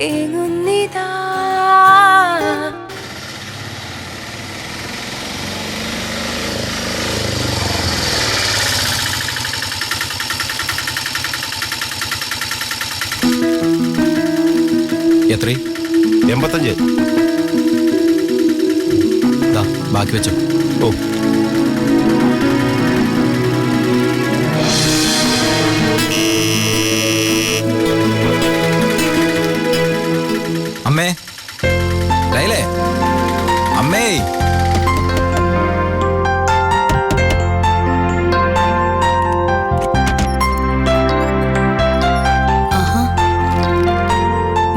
ഏങ്ങുന്നിതാ. എത്ര? 85. ബാക്കി വെച്ചോ. ഓ, അമ്മേ, ലൈലേ, അമ്മേ.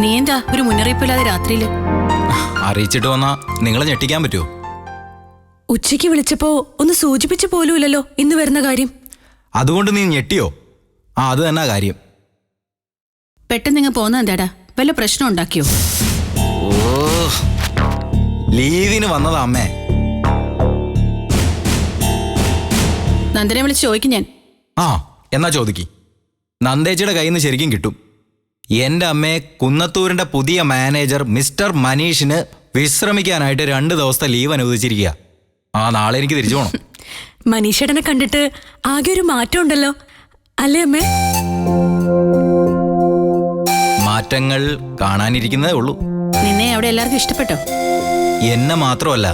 നീ എന്താ ഒരു മുന്നറിയിപ്പില്ലാതെ രാത്രിയില്? അറിയിച്ചിട്ട് വന്നാ നിങ്ങളെ ഞെട്ടിക്കാൻ പറ്റുമോ? ഉച്ചയ്ക്ക് വിളിച്ചപ്പോ ഒന്ന് സൂചിപ്പിച്ചു പോലുമില്ലല്ലോ ഇന്ന് വരുന്ന കാര്യം. അതുകൊണ്ട് നീ ഞെട്ടിയോ? അത് തന്നെ കാര്യം. പെട്ടെന്ന് ഇങ്ങ് പോന്ന എന്താടാ? വല്ല പ്രശ്നം ഉണ്ടാക്കിയോ? ഓ, ലീവിന് വന്നതാ അമ്മേ. നന്ദനെ വിളിച്ച് ചോദിക്കും ഞാൻ. എന്നാ ചോദിക്ക്. നന്ദേച്ചിയുടെ കയ്യിൽ നിന്ന് ശരിക്കും കിട്ടും. എന്റെ അമ്മയെ കുന്നത്തൂരിന്റെ പുതിയ മാനേജർ മിസ്റ്റർ മനീഷിന് വിശ്രമിക്കാനായിട്ട് 2 ദിവസത്തെ ലീവ് അനുവദിച്ചിരിക്കുക. നാളെ എനിക്ക് തിരിച്ചു പോകണം. മനീഷേട്ടനെ കണ്ടിട്ട് ആകെ ഒരു മാറ്റം ഉണ്ടല്ലോ, അല്ലേ അമ്മേ? മാറ്റങ്ങൾ കാണാനിരിക്കുന്നതേ ഉള്ളൂ. നിന്നെ അവിടെ എല്ലാവർക്കും ഇഷ്ടപ്പെട്ടോ? എന്നെ മാത്രമല്ല,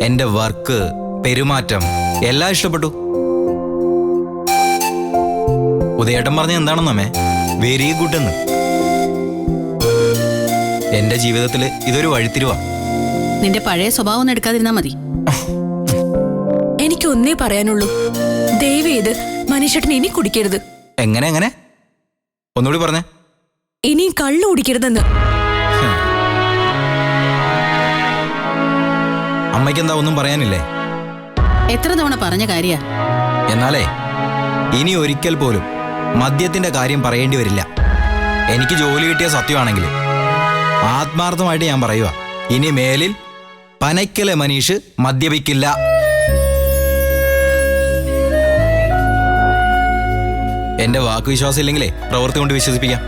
എന്റെ വർക്ക്, പെരുമാറ്റം എല്ലാം ഇഷ്ടപ്പെട്ടു. ഉദയേട്ടൻ പറഞ്ഞ എന്താണെന്നമ്മേ? വെരി ഗുഡ് എന്ന്. എന്റെ ജീവിതത്തിൽ ഇതൊരു വഴിത്തിരിവാ. നിന്റെ പഴയ സ്വഭാവം ഒന്നും എടുക്കാതിരുന്നാ മതി. എനിക്കൊന്നേ പറയാനുള്ളൂ, ദയവേത് മനീഷേട്ടൻ ഇനി കുടിക്കരുത്. എങ്ങനെ? ഒന്നുകൂടി പറഞ്ഞേ. ഇനിയും കള്ളു കുടിക്കരുതെന്ന്. അമ്മയ്ക്കെന്താ ഒന്നും പറയാനില്ലേ? എത്ര തവണ പറഞ്ഞ കാര്യ? എന്നാലേ ഇനി ഒരിക്കൽ പോലും മദ്യത്തിന്റെ കാര്യം പറയേണ്ടി വരില്ല. എനിക്ക് ജോലി കിട്ടിയ സത്യമാണെങ്കിൽ ആത്മാർത്ഥമായിട്ട് ഞാൻ പറയുക, ഇനി മേലിൽ പനയ്ക്കലെ മനീഷ് മദ്യപിക്കില്ല. എന്റെ വാക്കുവിശ്വാസം ഇല്ലെങ്കിലേ പ്രവൃത്തി കൊണ്ട് വിശ്വസിപ്പിക്കാം.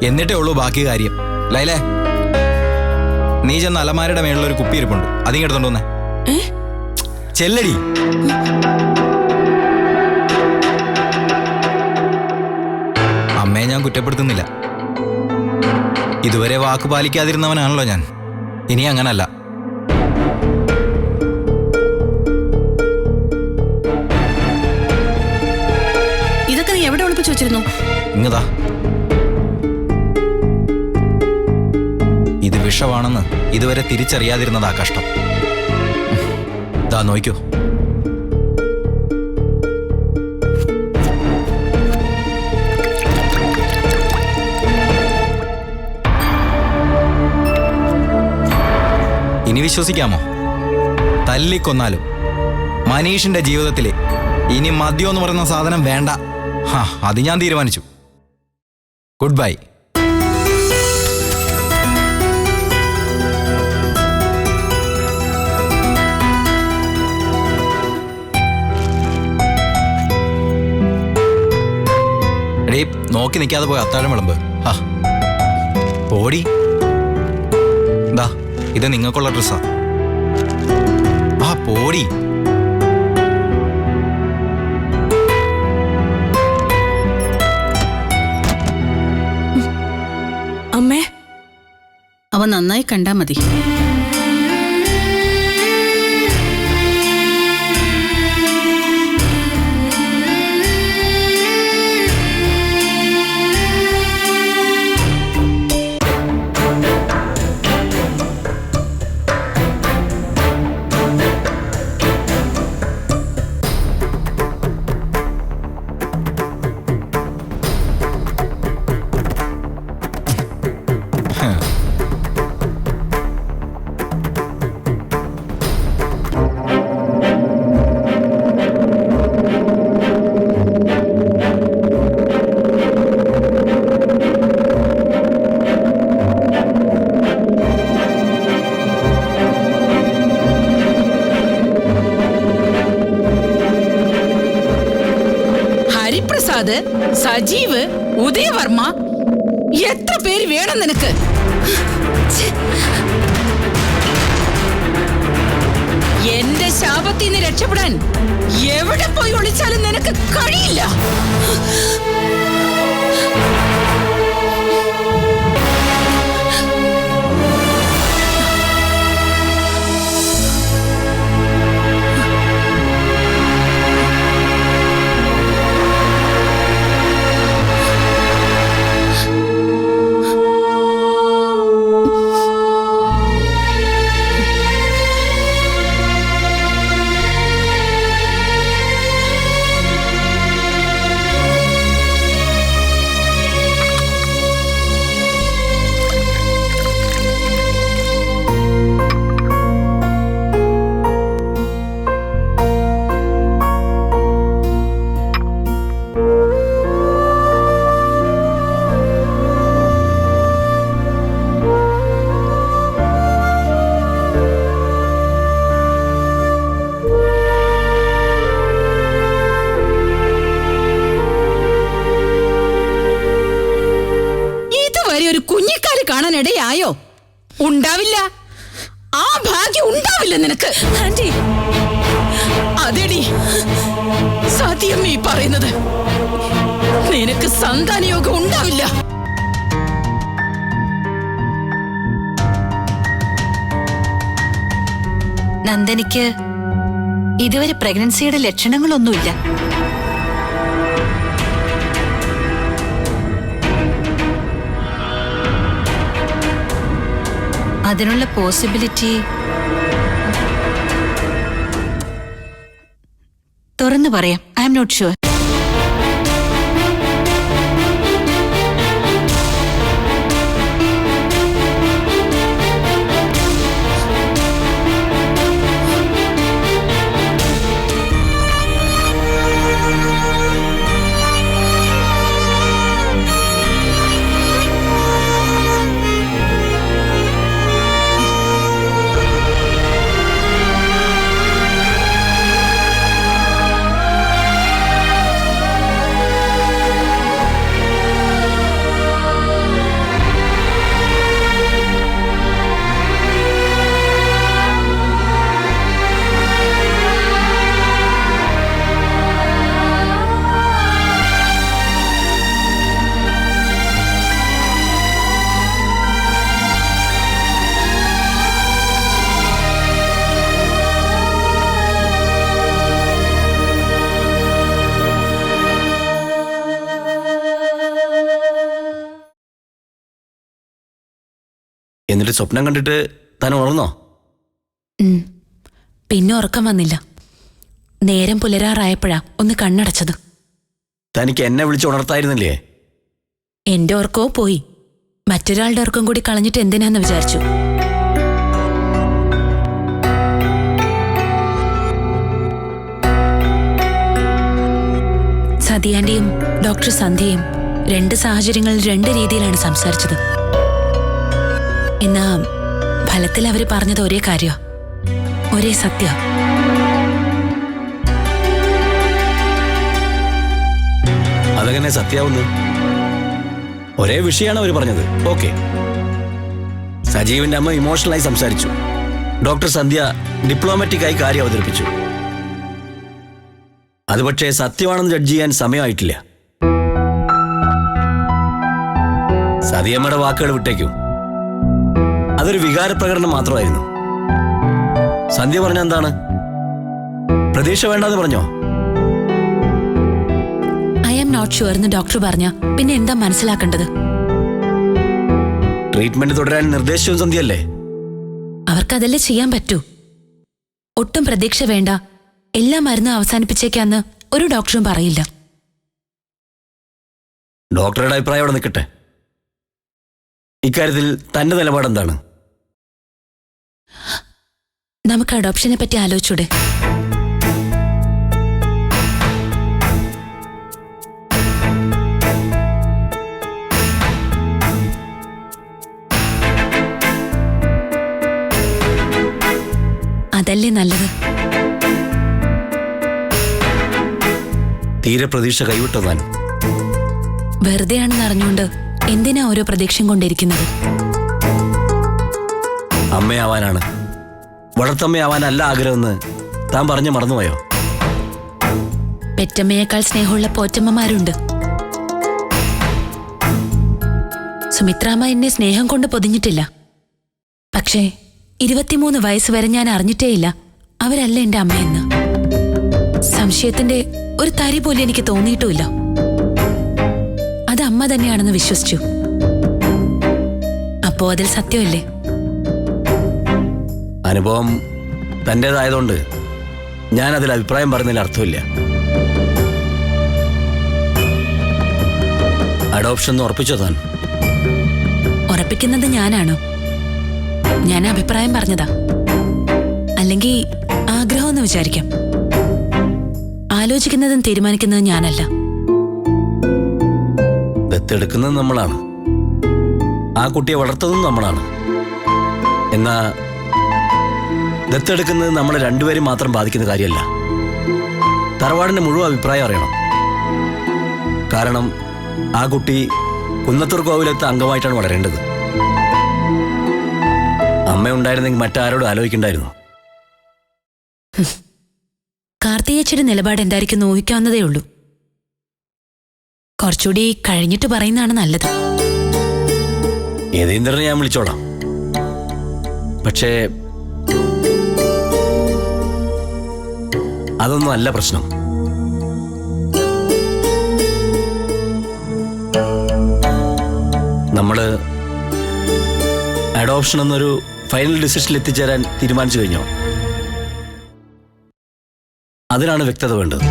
എന്നിട്ടേ ഉള്ളൂ ബാക്കി കാര്യം. ലൈലേ, നീ ചെന്ന അലമാരയുടെ മേളിലൊരു കുപ്പി ഇരിപ്പുണ്ട്, അതിങ്ങെടുത്തോണ്ട് വന്നേ. ചെല്ലടി. അമ്മയെ ഞാൻ കുറ്റപ്പെടുത്തുന്നില്ല. ഇതുവരെ വാക്ക് പാലിക്കാതിരുന്നവനാണല്ലോ ഞാൻ. ഇനി അങ്ങനല്ല. ഇതൊക്കെ നീ എവിടെ ഒളിപ്പിച്ചു വെച്ചിരുന്നു? ഇങ്ങതാ. ഇത് വിഷമാണെന്ന് ഇതുവരെ തിരിച്ചറിയാതിരുന്നതാ കഷ്ടം. ദാ നോക്കൂ. ഇനി വിശ്വസിക്കാമോ? തല്ലിക്കൊന്നാലും മനീഷിന്റെ ജീവിതത്തില് ഇനി മദ്യം എന്ന് പറയുന്ന സാധനം വേണ്ട. അത് ഞാൻ തീരുമാനിച്ചു. Good bye. എടീ, നോക്കി നിൽക്കാതെ പോയി അത്താഴം വിളമ്പ്. ഓടി. എന്താ, ഇത് നിങ്ങൾക്കുള്ള ഡ്രസ്സാ. പോടി. അമ്മേ, അവൻ നന്നായി കണ്ടാ മതി. ഹരിപ്രസാദ്, സജീവ്, ഉദയവർമ്മ എത്ര പേര് വേണം നിനക്ക്? എന്റെ ശാപത്തിൽ നിന്ന് രക്ഷപ്പെടാൻ എവിടെ പോയി ഒളിച്ചാലും നിനക്ക് കഴിയില്ല. ഒരു കുഞ്ഞിക്കാല് കാണാനിടയായോ? ഉണ്ടാവില്ല. ആ ഭാഗ്യം ഉണ്ടാവില്ല നിനക്ക്. ആന്റി, അതെടി സത്യം നീ പറയുന്നത്. നിനക്ക് സന്താനയോഗം ഉണ്ടാവില്ല. നന്ദനിക്ക് ഇതുവരെ പ്രഗ്നൻസിയുടെ ലക്ഷണങ്ങളൊന്നുമില്ല. അതിനുള്ള പോസിബിലിറ്റി തുറന്നു പറയാം. I am not sure. എന്നിട്ട് സ്വപ്നം കണ്ടിട്ട് താൻ ഉണർന്നോ? പിന്നെ ഉറക്കം വന്നില്ല. നേരം പുലരാറായപ്പോഴാ ഒന്ന് കണ്ണടച്ചത്. തനിക്ക് എന്നെ വിളിച്ച് ഉണർത്തായിരുന്നില്ലേ? എന്റെ ഉറക്കവും പോയി. മറ്റൊരാളുടെ ഉറക്കം കൂടി കളഞ്ഞിട്ട് എന്തിനാന്ന് വിചാരിച്ചു. സതിയാന്റെയും ഡോക്ടർ സന്ധ്യയും രണ്ട് സാഹചര്യങ്ങളിൽ രണ്ട് രീതിയിലാണ് സംസാരിച്ചത്. എന്നാ ഫലത്തിൽ അവര് പറഞ്ഞത് ഒരേ കാര്യ, ഒരേ സത്യ. അതെങ്ങനെ സത്യാവുന്നു? ഒരേ വിഷയമാണ് അവർ പറഞ്ഞത്. ഓക്കെ, സജീവിന്റെ അമ്മ ഇമോഷണലായി സംസാരിച്ചു. ഡോക്ടർ സന്ധ്യ ഡിപ്ലോമാറ്റിക്കായി കാര്യം അവതരിപ്പിച്ചു. അത് പക്ഷേ സത്യമാണെന്ന് ജഡ്ജ് ചെയ്യാൻ സമയമായിട്ടില്ല. സതിയമ്മയുടെ വാക്കുകൾ വിട്ടേക്കും. അതൊരു വികാരപ്രകടനം മാത്രമായിരുന്നു. സന്ധ്യ പറഞ്ഞ എന്താണ്? പ്രതീക്ഷ വേണ്ടെന്ന് പറഞ്ഞോ? ഐ ആം നോട്ട് ഷുവർ എന്ന് ഡോക്ടർ പറഞ്ഞ പിന്നെ എന്താ മനസ്സിലാക്കേണ്ടത്? ട്രീറ്റ്മെന്റ് തുടരാൻ നിർദ്ദേശവും സന്ധ്യയല്ലേ? അവർക്കതല്ലേ ചെയ്യാൻ പറ്റൂ. ഒട്ടും പ്രതീക്ഷ വേണ്ട, എല്ലാ മരുന്നും അവസാനിപ്പിച്ചേക്കാന്ന് ഒരു ഡോക്ടറും പറയില്ല. ഡോക്ടറുടെ അഭിപ്രായം അവിടെ നിൽക്കട്ടെ. ഇക്കാര്യത്തിൽ തന്റെ നിലപാടെന്താണ്? നമുക്ക് അഡോപ്ഷനെ പറ്റി ആലോചിച്ചൂടെ? അതല്ലേ നല്ലത്. തീരെ പ്രതീക്ഷ കൈവിട്ടോ താൻ? വെറുതെയാണെന്ന് അറിഞ്ഞുകൊണ്ട് എന്തിനാ ഓരോ പ്രതീക്ഷയും കൊണ്ടിരിക്കുന്നത്? അമ്മയാവാനാണ്, വളർത്തമ്മയാവാനല്ല ആഗ്രഹമെന്ന് താൻ പറഞ്ഞു മറന്നുപോയോ? പെറ്റമ്മയേക്കാൾ സ്നേഹമുള്ള പോറ്റമ്മമാരുണ്ട്. സുമിത്രാമ്മ എന്നെ സ്നേഹം കൊണ്ട് പൊതിഞ്ഞിട്ടില്ല. പക്ഷേ 23 വയസ്സ് വരെ ഞാൻ അറിഞ്ഞിട്ടേയില്ല അവരല്ല എന്റെ അമ്മയെന്ന്. സംശയത്തിന്റെ ഒരു തരി പോലും എനിക്ക് തോന്നിയിട്ടുമില്ല. അത് അമ്മ തന്നെയാണെന്ന് വിശ്വസിച്ചു. അപ്പോ അതിൽ സത്യമല്ലേ? അനുഭവം തൻ്റെതായതുകൊണ്ട് ഞാൻ അതിൽ അഭിപ്രായം പറഞ്ഞതിൽ അർത്ഥമില്ല. അഡോപ്ഷൻ ഉറപ്പിച്ചോ താൻ? ഉറപ്പിക്കുന്നത് ഞാനാണോ? ഞാൻ അഭിപ്രായം പറഞ്ഞതാ, അല്ലെങ്കിൽ ആഗ്രഹമെന്ന് വിചാരിക്കാം. ആലോചിക്കുന്നതും തീരുമാനിക്കുന്നതും ഞാനല്ല. ദത്തെടുക്കുന്നത് നമ്മളാണ്, ആ കുട്ടിയെ വളർത്തുന്നതും നമ്മളാണ്. എന്നാ ദത്തെടുക്കുന്നത് നമ്മളെ രണ്ടുപേരും മാത്രം ബാധിക്കുന്ന കാര്യമല്ല. തറവാടിന്റെ മുഴുവൻ അഭിപ്രായം അറിയണം. കാരണം ആ കുട്ടി കുന്നത്തൂർ കോവിലത്തെ അംഗമായിട്ടാണ് വളരേണ്ടത്. അമ്മയുണ്ടായിരുന്നെങ്കിൽ മറ്റാരോടും ആലോചിക്കണ്ടായിരുന്നു. കാർത്തികേച്ചിയുടെ നിലപാട് എന്തായിരിക്കും ഊഹിക്കാവുന്നതേ ഉള്ളൂ. കുറച്ചുകൂടി കഴിഞ്ഞിട്ട് പറയുന്നതാണ് നല്ലത്. യതീന്ദ്രനെ ഞാൻ വിളിച്ചോളാം. പക്ഷേ അതൊന്നും അല്ല പ്രശ്നം. നമ്മള് അഡോപ്ഷൻ എന്നൊരു ഫൈനൽ ഡിസിഷനിൽ എത്തിച്ചേരാൻ തീരുമാനിച്ചു കഴിഞ്ഞോ? അതിനാണ് വ്യക്തത വേണ്ടത്.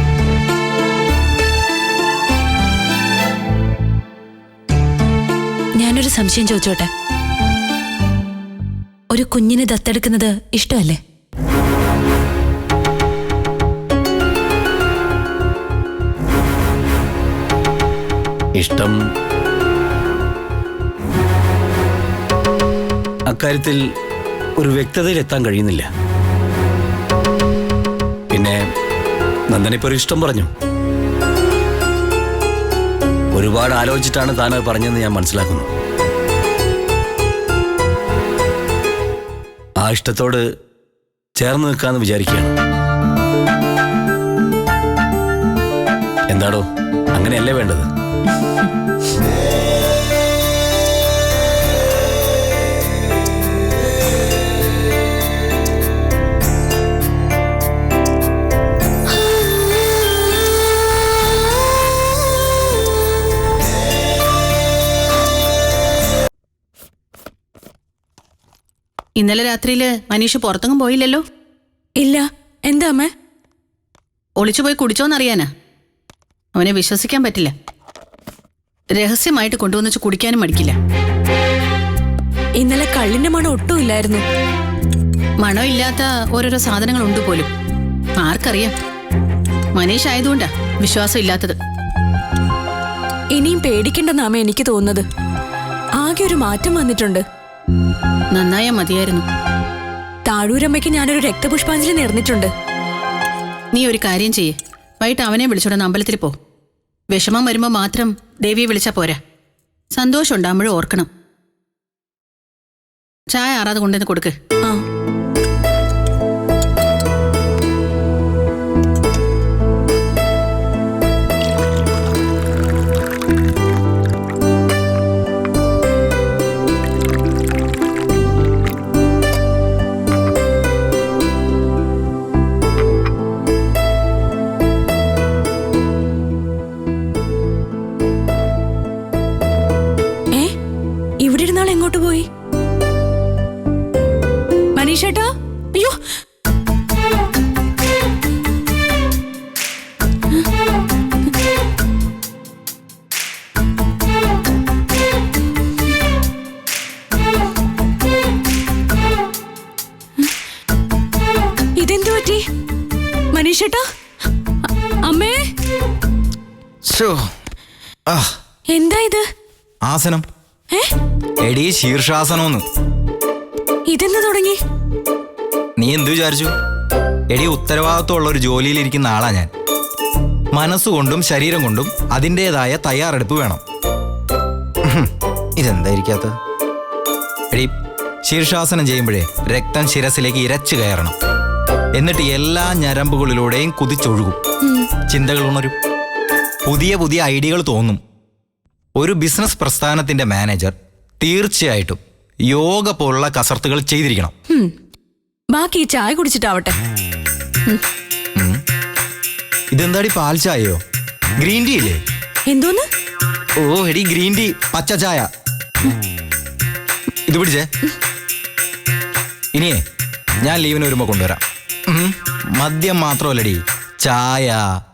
ഞാനൊരു സംശയം ചോദിച്ചോട്ടെ? ഒരു കുഞ്ഞിനെ ദത്തെടുക്കുന്നത് ഇഷ്ടമല്ലേ? ഇഷ്ടം അക്കാര്യത്തിൽ ഒരു വ്യക്തതയിൽ എത്താൻ കഴിയുന്നില്ല. പിന്നെ നന്ദനിപ്പോ ഒരു ഇഷ്ടം പറഞ്ഞു. ഒരുപാട് ആലോചിച്ചിട്ടാണ് താൻ അത് പറഞ്ഞതെന്ന് ഞാൻ മനസ്സിലാക്കുന്നു. ആ ഇഷ്ടത്തോട് ചേർന്ന് നിൽക്കാന്ന് വിചാരിക്കുകയാണ്. എന്താടോ, അങ്ങനെയല്ലേ വേണ്ടത്? ഇന്നലെ രാത്രിയില് മനീഷ് പുറത്തെങ്ങും പോയില്ലല്ലോ? ഇല്ല. എന്താ അമ്മേ? ഒളിച്ചുപോയി കുടിച്ചോന്നറിയാനാ. അവനെ വിശ്വസിക്കാൻ പറ്റില്ല. രഹസ്യമായിട്ട് കൊണ്ടുവന്നിച്ച് കുടിക്കാനും മടിക്കില്ല. ഇന്നലെ കള്ളിന്റെ മണം ഒട്ടും ഇല്ലായിരുന്നു. മണം ഇല്ലാത്ത ഓരോരോ സാധനങ്ങളുണ്ട് പോലും. ആർക്കറിയാം? മനീഷ് ആയതുകൊണ്ടാ വിശ്വാസം ഇല്ലാത്തത്. ഇനിയും പേടിക്കണ്ടെന്നാ അമ്മ എനിക്ക് തോന്നുന്നത്. ആകെ ഒരു മാറ്റം വന്നിട്ടുണ്ട്. നന്നായാ മതിയായിരുന്നു. താഴൂരമ്മയ്ക്ക് ഞാനൊരു രക്തപുഷ്പാഞ്ജലി നേർന്നിട്ടുണ്ട്. നീ ഒരു കാര്യം ചെയ്യേ, വൈകിട്ട് അവനെ വിളിച്ചോണ്ടെന്ന് അമ്പലത്തിൽ പോ. വിഷമം വരുമ്പോ മാത്രം ദേവിയെ വിളിച്ചാ പോരാ. സന്തോഷം ഉണ്ടാകുമ്പോഴും ഓർക്കണം. ചായ ആറാതെ കൊണ്ടുവന്ന് കൊടുക്ക്. ആ. എങ്ങോട്ട് പോയി? മനീഷേട്ടാ, അയ്യോ, ഇതെന്തു പറ്റി? മനീഷേട്ടാ, അമ്മേ, എന്താ ഇത്? ആസനം. എടീ, ശീർഷാസനോന്ന്. ഇതെന്ന് തുടങ്ങി? നീ എന്തു വിചാരിച്ചു? എടീ, ഉത്തരവാദിത്വമുള്ള ഒരു ജോലിയിലിരിക്കുന്ന ആളാ ഞാൻ. മനസ്സുകൊണ്ടും ശരീരം കൊണ്ടും അതിൻ്റെതായ തയ്യാറെടുപ്പ് വേണം. ഇതെന്തായിരിക്കാത്ത? എടി, ശീർഷാസനം ചെയ്യുമ്പോഴേ രക്തം ശിരസിലേക്ക് ഇരച്ചു കയറണം. എന്നിട്ട് എല്ലാ ഞരമ്പുകളിലൂടെയും കുതിച്ചൊഴുകും. ചിന്തകൾ ഉണരും, പുതിയ പുതിയ ഐഡിയകൾ തോന്നും. ഒരു ബിസിനസ് പ്രസ്ഥാനത്തിന്റെ മാനേജർ തീർച്ചയായിട്ടും യോഗ പോലുള്ള കസർത്തുകൾ ചെയ്തിരിക്കണം. ബാക്കി ഈ ചായ കുടിച്ചിട്ടാവട്ടെ. ഇതെന്താടി പാൽ ചായയോ? ഗ്രീൻ ടീ ഇല്ലേ? എന്തോന്ന്? ഓ എടി, ഗ്രീൻ ടീ, പച്ച ചായ. ഇത് പിടിച്ചേ. ഇനിയേ ഞാൻ ലീവിന് വരുമ്പോ കൊണ്ടുവരാം. മദ്യം മാത്രമല്ലടി, ചായ,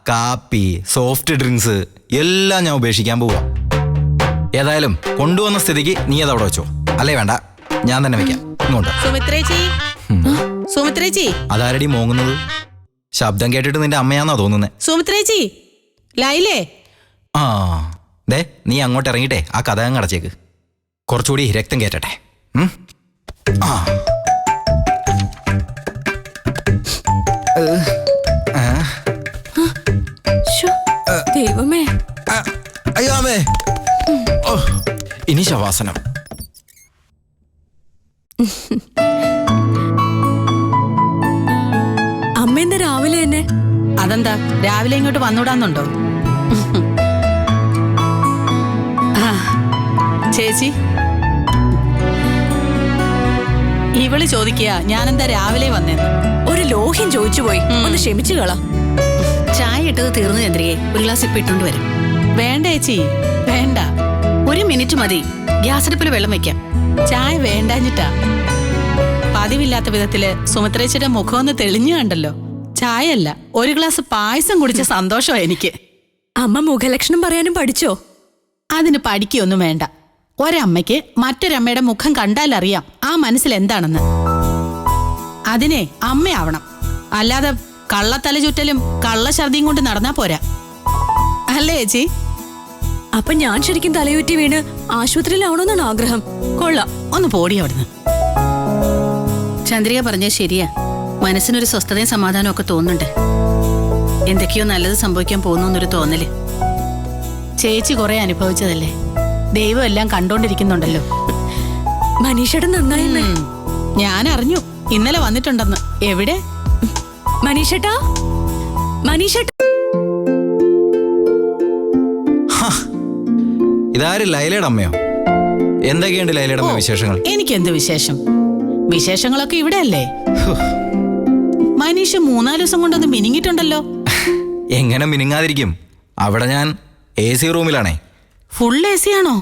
കാപ്പി, സോഫ്റ്റ് ഡ്രിങ്ക്സ് എല്ലാം ഞാൻ ഉപേക്ഷിക്കാൻ പോവാ. ഏതായാലും കൊണ്ടുവന്ന സ്ഥിതിക്ക് നീ അതവിടെ വെച്ചോ. അല്ലേ വേണ്ട, ഞാൻ തന്നെ വെക്കാം. ഇങ്ങോട്ട്. സുമിത്രേച്ചി, അതാരടി മോങ്ങുന്നത്? ശബ്ദം കേട്ടിട്ട് നിന്റെ അമ്മയാന്നാ തോന്നുന്നേ. സുമിത്രേച്ചി, ലൈലേ. ആ ദേ, നീ അങ്ങോട്ട് ഇറങ്ങിട്ടെ ആ കഥ അങ്ങ് അടച്ചേക്ക്. കുറച്ചുകൂടി രക്തം കയറ്റട്ടെ. ആ ദൈവമേ. അയ്യോ അമ്മേ. ഇനി ശവാസനം. അമ്മ എന്താ രാവിലെ തന്നെ? അതെന്താ രാവിലെ ഇങ്ങോട്ട് വന്നൂടാന്നുണ്ടോ? ചേച്ചി, ഇവള് ചോദിക്കുക ഞാനെന്താ രാവിലെ വന്നേന്ന്. ഒരു ലോഹ്യം ചോദിച്ചു പോയി, ഒന്ന് ക്ഷമിച്ചു കള. ചായ ഇട്ടത് തീർന്നു ചന്ദ്രികയെ, ഒരു ഗ്ലാസ് ഇപ്പൊ ഇട്ടോണ്ട് വരും. വേണ്ട ചേച്ചി, വേണ്ട. ഒരു മിനിറ്റ് മതി, ഗ്യാസ് അടുപ്പിൽ വെള്ളം വെക്കാം. ചായ വേണ്ടാഞ്ഞിട്ടാ. പതിവില്ലാത്ത വിധത്തില് സുമിത്രേച്ചിയുടെ മുഖം ഒന്ന് തെളിഞ്ഞു കണ്ടല്ലോ. ചായയല്ല, ഒരു ഗ്ലാസ് പായസം കുടിച്ച സന്തോഷമാ എനിക്ക്. അമ്മ മുഖലക്ഷണം പറയാനും പഠിച്ചോ? അതിന് പഠിക്കൊന്നും വേണ്ട. ഒരമ്മയ്ക്ക് മറ്റൊരമ്മയുടെ മുഖം കണ്ടാലറിയാം ആ മനസ്സിൽ എന്താണെന്ന്. അതിനെ അമ്മയാവണം, അല്ലാതെ കള്ളത്തല ചുറ്റലും കള്ളശർദിയും കൊണ്ട് നടന്നാ പോരാ. അല്ലേ ചേച്ചി? അപ്പൊ ഞാൻ ശരിക്കും തലയുറ്റി വീണ് ആശുപത്രിയിലാവണമെന്നാണ് ആഗ്രഹം. കൊള്ളാം. ഒന്ന് പോടി അവിടുന്ന്. ചന്ദ്രിക പറഞ്ഞത് ശരിയാ. മനസ്സിനൊരു സ്വസ്ഥതയും സമാധാനവും ഒക്കെ തോന്നുന്നുണ്ട്. എന്തൊക്കെയോ നല്ലത് സംഭവിക്കാൻ പോകുന്നു എന്നൊരു തോന്നല്. ചേച്ചി കുറെ അനുഭവിച്ചതല്ലേ, ദൈവം എല്ലാം കണ്ടോണ്ടിരിക്കുന്നുണ്ടല്ലോ. മനീഷേട്ടൻ നന്നായിന്ന്. ഞാൻ അറിഞ്ഞു ഇന്നലെ വന്നിട്ടുണ്ടെന്ന്. എവിടെ? മനീഷേട്ടാ, മനീഷേട്ടാ. ഇതാര്, ലൈലയുടെ അമ്മയോ? എന്തൊക്കെയുണ്ട് ലൈലയുടെ അമ്മ വിശേഷങ്ങൾ? എനിക്കെന്ത് വിശേഷം? വിശേഷങ്ങളൊക്കെ ഇവിടെ അല്ലേ. മനീഷ് 3-4 ദിവസം കൊണ്ടൊന്ന് മിനിങ്ങിട്ടുണ്ടല്ലോ. എങ്ങനെ മിനിങ്ങാതിരിക്കും? അവിടെ ഞാൻ AC റൂമിലാണേ. ഫുൾ AC ആണോ?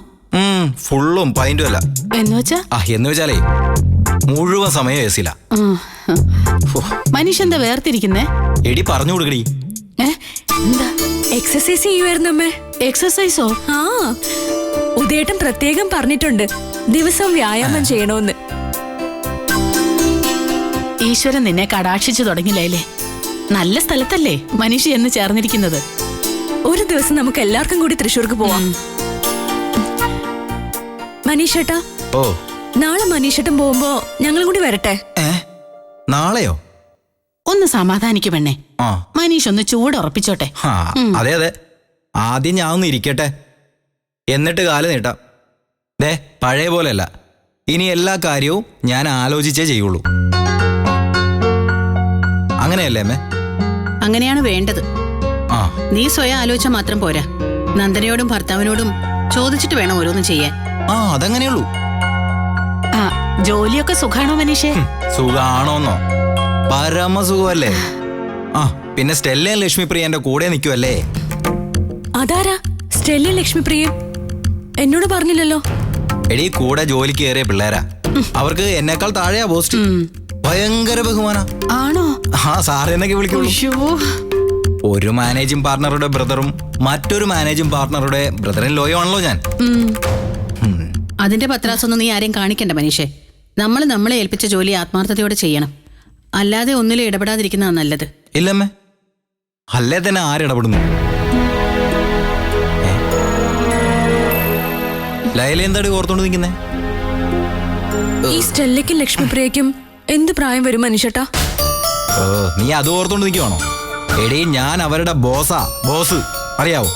ഫുള്ളും പൈന്റും അല്ല. എന്നുവെച്ചാ? എന്ന് വെച്ചാലേ മുഴുവൻ സമയം AC-ലാ. മനീഷ് എന്താ വേർതിരിക്കുന്നേ? എടി പറഞ്ഞു കൊടുക്കടി. എന്താ? എക്സസൈസ് ചെയ്യുമായിരുന്നു അമ്മേ. എക്സസൈസോ? ആ, ഉദയേട്ടൻ പ്രത്യേകം പറഞ്ഞിട്ടുണ്ട് ദിവസം വ്യായാമം ചെയ്യണമെന്ന്. ഈശ്വരൻ നിന്നെ കടാക്ഷിച്ചു തുടങ്ങില്ലേ. നല്ല സ്ഥലത്തല്ലേ മനീഷ് എന്ന് ചേർന്നിരിക്കുന്നത്. ഒരു ദിവസം നമുക്ക് എല്ലാവർക്കും കൂടി തൃശ്ശൂർക്ക് പോവാം. മനീഷേട്ടാ, ഓ, നാളെ മനീഷേട്ടൻ പോകുമ്പോ ഞങ്ങളും കൂടി വരട്ടെ. നാളെയോ? ഒന്ന് സമാധാനിക്കു പെണ്ണേ. ആ, മനീഷ് ഒന്ന് ചൂടുറപ്പിച്ചോട്ടെ. അതെ അതെ, ആദ്യം ഞാൻ ഒന്ന് ഇരിക്കട്ടെ, എന്നിട്ട് കാല് നീട്ടാം. ദേ, പഴയ പോലെയല്ല, ഇനി എല്ലാ കാര്യവും ഞാൻ ആലോചിച്ചേ ചെയ്യുള്ളൂ. അങ്ങനെയല്ലേ അമ്മേ? അങ്ങനെയാണ് വേണ്ടത്. ആ, നീ സ്വയം ആലോചിച്ചാൽ മാത്രം പോരാ, നന്ദനയോടും ഭർത്താവിനോടും ചോദിച്ചിട്ട് വേണം ഓരോന്നും ചെയ്യാൻ. അതങ്ങനെയുള്ളൂ. ആ, ജോലിയൊക്കെ സുഖാണോ മനീഷേ? സുഖാണോന്നോ? പരമസുഖമല്ലേ. ആ, പിന്നെ സ്റ്റെല്ലയും ലക്ഷ്മിപ്രിയ എന്റെ കൂടെ നിൽക്കുമല്ലേ. അതാരാ സ്റ്റെല്ലയും ലക്ഷ്മിപ്രിയയും? എന്നോട് പറഞ്ഞില്ലല്ലോ. എടീ, കൂടെ ജോലിക്ക് കയറിയ പിള്ളേരാ. അവർക്ക് എന്നെക്കാൾ താഴെയാ പോസ്റ്റ്. ഭയങ്കര ബഹുമാന. ആണോ? ആ, സാറ് എന്നൊക്കെ വിളിക്കുള്ളൂ. ഒരു മാനേജിംഗ് പാർട്ണറുടെ ബ്രദറും മറ്റൊരു മാനേജിംഗ് പാർട്ണറുടെ ബ്രദറിൻ ലോയോ ആണല്ലോ ഞാൻ. അതിന്റെ പത്രാസൊന്നും നീ ആരെയും കാണിക്കണ്ട മനീഷേ. നമ്മളെ ഏൽപ്പിച്ച ജോലി ആത്മാർത്ഥതയോടെ ചെയ്യണം, അല്ലാതെ ഒന്നിലും ഇടപെടാതിരിക്കുന്നതാ നല്ലത്. ഇല്ലമ്മേ, അല്ലേ തന്നെ ആരിടപെടുന്നു? ലൈല എന്താടി ഓർത്തോണ്ട് നിൽക്കുന്നേ? ഈ സ്റ്റെല്ലയ്ക്കും ലക്ഷ്മിപ്രിയയ്ക്കും എന്ത് പ്രായം വരും മനീഷേട്ടാ? ഓ, നീ അത് ഓർത്തോണ്ട് നിൽക്കുവാണോ? എടീ, ഞാൻ അവരുടെ ബോസാ. ബോസ് അറിയാവോ?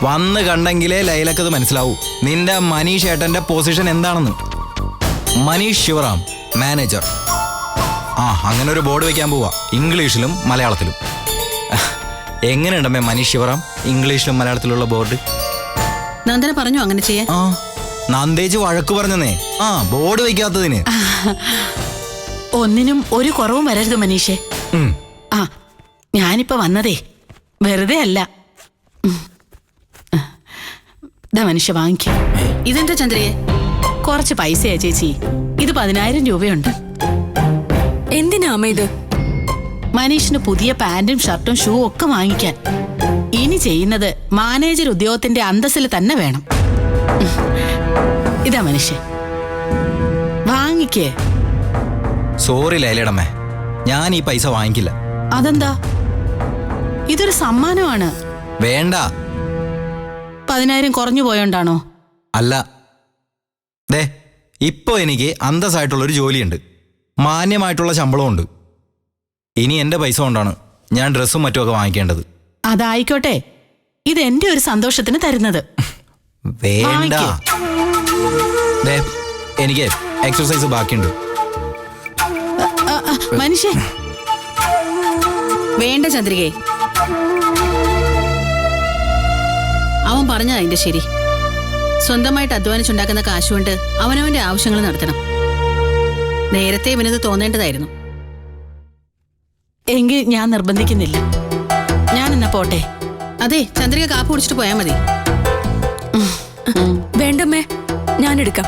വന്ന് കണ്ടെങ്കിലേ ലൈലക്കത് മനസ്സിലാവൂ നിന്റെ മനീഷ് ഏട്ടന്റെ പൊസിഷൻ എന്താണെന്ന്. മനീഷ് ശിവറാം, മാനേജർ. അങ്ങനെ ഒരു ബോർഡ് വെക്കാൻ പോവാ, ഇംഗ്ലീഷിലും മലയാളത്തിലും. എങ്ങനെയുണ്ടമ്മേ മനീഷ് ശിവറാം ഇംഗ്ലീഷിലും മലയാളത്തിലുള്ള ബോർഡ്? നന്ദന പറഞ്ഞു അങ്ങനെ ചെയ്യാൻ. നന്ദേജ് വഴക്ക് പറഞ്ഞേ ബോർഡ് വെക്കാത്തതിന്. ഒന്നിനും ഒരു കുറവും വരരുത് മനീഷേ. ഞാനിപ്പോ വന്നതേ വെറുതെ അല്ല. മനുഷ്യ വാങ്ങിക്ക. ഇതെന്താ ചന്ദ്രയെ? കുറച്ച് പൈസയാ ചേച്ചി. ഇത് 10,000 രൂപയുണ്ട്. എന്തിനാ അമ്മ ഇത്? മനീഷിന് പുതിയ പാന്റും ഷർട്ടും ഷൂ ഒക്കെ വാങ്ങിക്കാൻ. ഇനി ചെയ്യുന്നത് മാനേജർ ഉദ്യോഗത്തിന്റെ അന്തസ്സിൽ തന്നെ വേണം. ഇതാ മനുഷ്യ വാങ്ങിക്കേ. സോറി ലൈലടമ്മേ, ഞാൻ ഈ പൈസ വാങ്ങിക്കില്ല. അതെന്താ? ഇതൊരു സമ്മാനമാണ്. വേണ്ട. 10,000 കുറഞ്ഞു പോയോണ്ടാണോ? അല്ല, ദേ ഇപ്പൊ എനിക്ക് അന്തസ്സായിട്ടുള്ളൊരു ജോലിയുണ്ട്, മാന്യമായിട്ടുള്ള ശമ്പളമുണ്ട്. ഇനി എന്റെ പൈസ കൊണ്ടാണ് ഞാൻ ഡ്രസ്സും മറ്റുമൊക്കെ വാങ്ങിക്കേണ്ടത്. അതായിക്കോട്ടെ, ഇത് എന്റെ ഒരു സന്തോഷത്തിന് തരുന്നത്. വേണ്ട. ദേ എനിക്ക് എക്സർസൈസ് ബാക്കിയുണ്ട്. മനുഷ്യ വേണ്ട ചന്ദ്രികേ. അവൻ പറഞ്ഞതാ അതിന്റെ ശരി. സ്വന്തമായിട്ട് അധ്വാനിച്ചുണ്ടാക്കുന്ന കാശുകൊണ്ട് അവനവന്റെ ആവശ്യങ്ങൾ നടത്തണം. നേരത്തെ ഇവനത് തോന്നേണ്ടതായിരുന്നു. എങ്കിൽ ഞാൻ നിർബന്ധിക്കുന്നില്ല. ഞാൻ എന്നാ പോട്ടെ. അതെ, ചന്ദ്രിക കാപ്പ് കുടിച്ചിട്ട് പോയാൽ മതി. വേണ്ടമ്മേ, ഞാനെടുക്കാം.